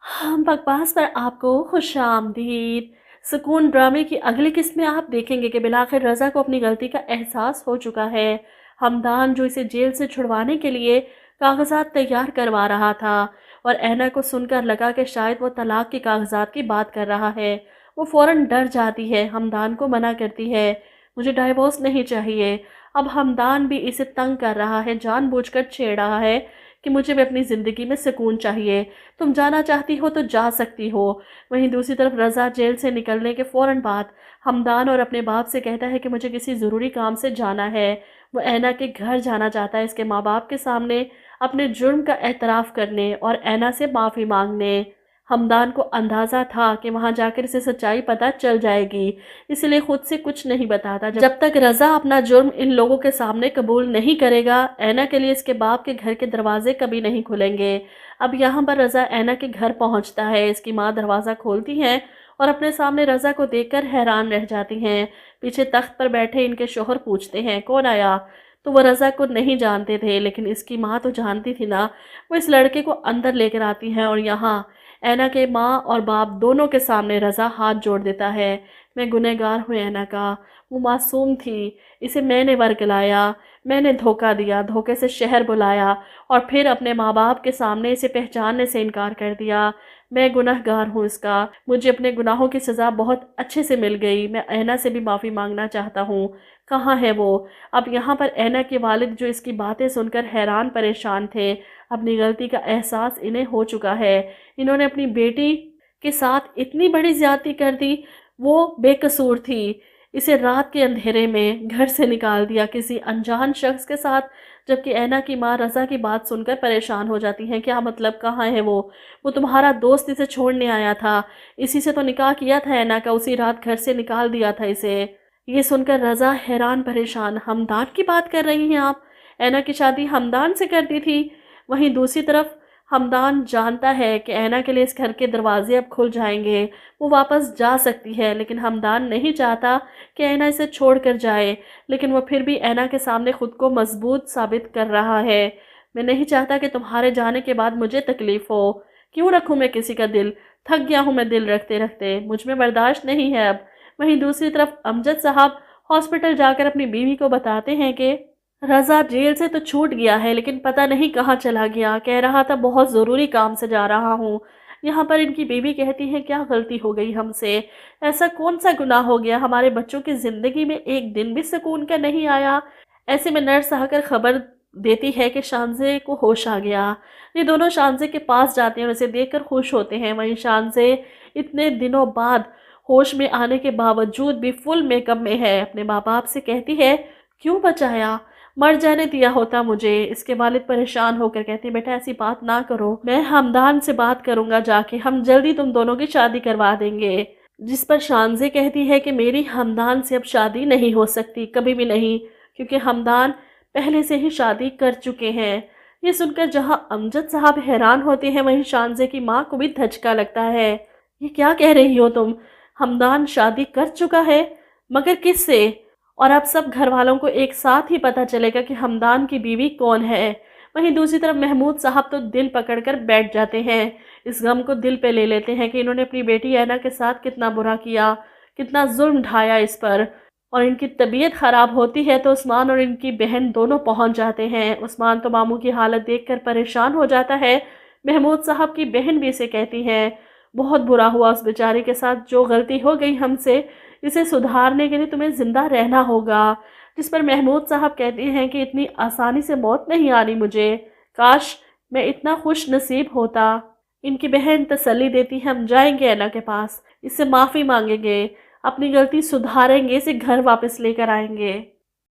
हम बकवास पर आपको खुशामदीद। सुकून ड्रामे की अगली किस्त में आप देखेंगे कि बिलाखिर रज़ा को अपनी गलती का एहसास हो चुका है। हमदान जो इसे जेल से छुड़वाने के लिए कागजात तैयार करवा रहा था और ऐना को सुनकर लगा कि शायद वो तलाक के कागजात की बात कर रहा है। वो फ़ौरन डर जाती है, हमदान को मना करती है, मुझे डाइवोर्स नहीं चाहिए। अब हमदान भी इसे तंग कर रहा है, जानबूझकर छेड़ रहा है कि मुझे भी अपनी ज़िंदगी में सुकून चाहिए, तुम जाना चाहती हो तो जा सकती हो। वहीं दूसरी तरफ रज़ा जेल से निकलने के फ़ौरन बाद हमदान और अपने बाप से कहता है कि मुझे किसी ज़रूरी काम से जाना है। वो ऐना के घर जाना चाहता है, इसके माँ बाप के सामने अपने जुर्म का एतराफ़ करने और ऐना से माफ़ी मांगने। हमदान को अंदाज़ा था कि वहाँ जाकर इसे सच्चाई पता चल जाएगी, इसलिए खुद से कुछ नहीं बताता। जब तक रज़ा अपना जुर्म इन लोगों के सामने कबूल नहीं करेगा, ऐना के लिए इसके बाप के घर के दरवाजे कभी नहीं खुलेंगे। अब यहाँ पर रज़ा ऐना के घर पहुँचता है, इसकी माँ दरवाज़ा खोलती हैं और अपने सामने रज़ा को देखकर हैरान रह जाती हैं। पीछे तख्त पर बैठे इनके शौहर पूछते हैं, कौन आया? तो वो रज़ा को नहीं जानते थे, लेकिन इसकी माँ तो जानती थी ना। वो इस लड़के को अंदर लेकर आती हैं और यहाँ ऐना के माँ और बाप दोनों के सामने रज़ा हाथ जोड़ देता है। मैं गुनहगार हूँ ऐना का, वो मासूम थी, इसे मैंने वर्गलाया, मैंने धोखा दिया, धोखे से शहर बुलाया और फिर अपने माँ बाप के सामने इसे पहचानने से इनकार कर दिया। मैं गुनहगार हूँ इसका, मुझे अपने गुनाहों की सज़ा बहुत अच्छे से मिल गई। मैं ऐना से भी माफ़ी मांगना चाहता हूँ, कहाँ है वो? अब यहाँ पर ऐना के वालिद जो इसकी बातें सुनकर हैरान परेशान थे, अपनी गलती का एहसास इन्हें हो चुका है। इन्होंने अपनी बेटी के साथ इतनी बड़ी ज़्यादती कर दी, वो बेकसूर थी। इसे रात के अंधेरे में घर से निकाल दिया किसी अनजान शख्स के साथ, जबकि ऐना की माँ रज़ा की बात सुनकर परेशान हो जाती हैं। क्या मतलब, कहाँ है वो? वो तुम्हारा दोस्त इसे छोड़ने आया था, इसी से तो निकाह किया था ऐना का, उसी रात घर से निकाल दिया था इसे। ये सुनकर रज़ा हैरान परेशान, हमदान की बात कर रही हैं आप? ऐना की शादी हमदान से कर दी थी? वहीं दूसरी तरफ हमदान जानता है कि ऐना के लिए इस घर के दरवाजे अब खुल जाएंगे, वो वापस जा सकती है, लेकिन हमदान नहीं चाहता कि ऐना इसे छोड़ कर जाए। लेकिन वो फिर भी ऐना के सामने खुद को मजबूत साबित कर रहा है। मैं नहीं चाहता कि तुम्हारे जाने के बाद मुझे तकलीफ़ हो। क्यों रखूँ मैं किसी का दिल? थक गया हूँ मैं दिल रखते रखते, मुझ में बर्दाश्त नहीं है अब। वहीं दूसरी तरफ अमजद साहब हॉस्पिटल जाकर अपनी बीवी को बताते हैं कि रज़ा जेल से तो छूट गया है, लेकिन पता नहीं कहाँ चला गया। कह रहा था बहुत ज़रूरी काम से जा रहा हूँ। यहाँ पर इनकी बीवी कहती है, क्या गलती हो गई हमसे? ऐसा कौन सा गुनाह हो गया? हमारे बच्चों की ज़िंदगी में एक दिन भी सुकून का नहीं आया। ऐसे में नर्स आकर खबर देती है कि शानज़े को होश आ गया। ये दोनों शानज़े के पास जाते हैं और उसे देखकर खुश होते हैं। वहीं शानज़े इतने दिनों बाद होश में आने के बावजूद भी फुल मेकअप में है। अपने माँ बाप से कहती है, क्यों बचाया? मर जाने दिया होता मुझे। इसके वालिद परेशान होकर कहते हैं, बेटा ऐसी बात ना करो, मैं हमदान से बात करूंगा जाके, हम जल्दी तुम दोनों की शादी करवा देंगे। जिस पर शानज़े कहती है कि मेरी हमदान से अब शादी नहीं हो सकती, कभी भी नहीं, क्योंकि हमदान पहले से ही शादी कर चुके हैं। ये सुनकर जहां अमजद साहब हैरान होते हैं, वहीं शानज़े की माँ को भी धचका लगता है। ये क्या कह रही हो तुम? हमदान शादी कर चुका है? मगर किससे? और अब सब घर वालों को एक साथ ही पता चलेगा कि हमदान की बीवी कौन है। वहीं दूसरी तरफ महमूद साहब तो दिल पकड़कर बैठ जाते हैं। इस गम को दिल पे ले लेते हैं कि इन्होंने अपनी बेटी ऐना के साथ कितना बुरा किया, कितना जुल्म ढाया इस पर। और इनकी तबीयत ख़राब होती है तो उस्मान और इनकी बहन दोनों पहुंच जाते हैं। उस्मान तो मामू की हालत देखकर परेशान हो जाता है। महमूद साहब की बहन भी इसे कहती हैं, बहुत बुरा हुआ उस बेचारे के साथ, जो गलती हो गई हमसे, इसे सुधारने के लिए तुम्हें ज़िंदा रहना होगा। जिस पर महमूद साहब कहते हैं कि इतनी आसानी से मौत नहीं आनी मुझे, काश मैं इतना खुश नसीब होता। इनकी बहन तसल्ली देती है, हम जाएंगे ऐना के पास, इससे माफ़ी मांगेंगे, अपनी गलती सुधारेंगे, इसे घर वापस लेकर आएंगे।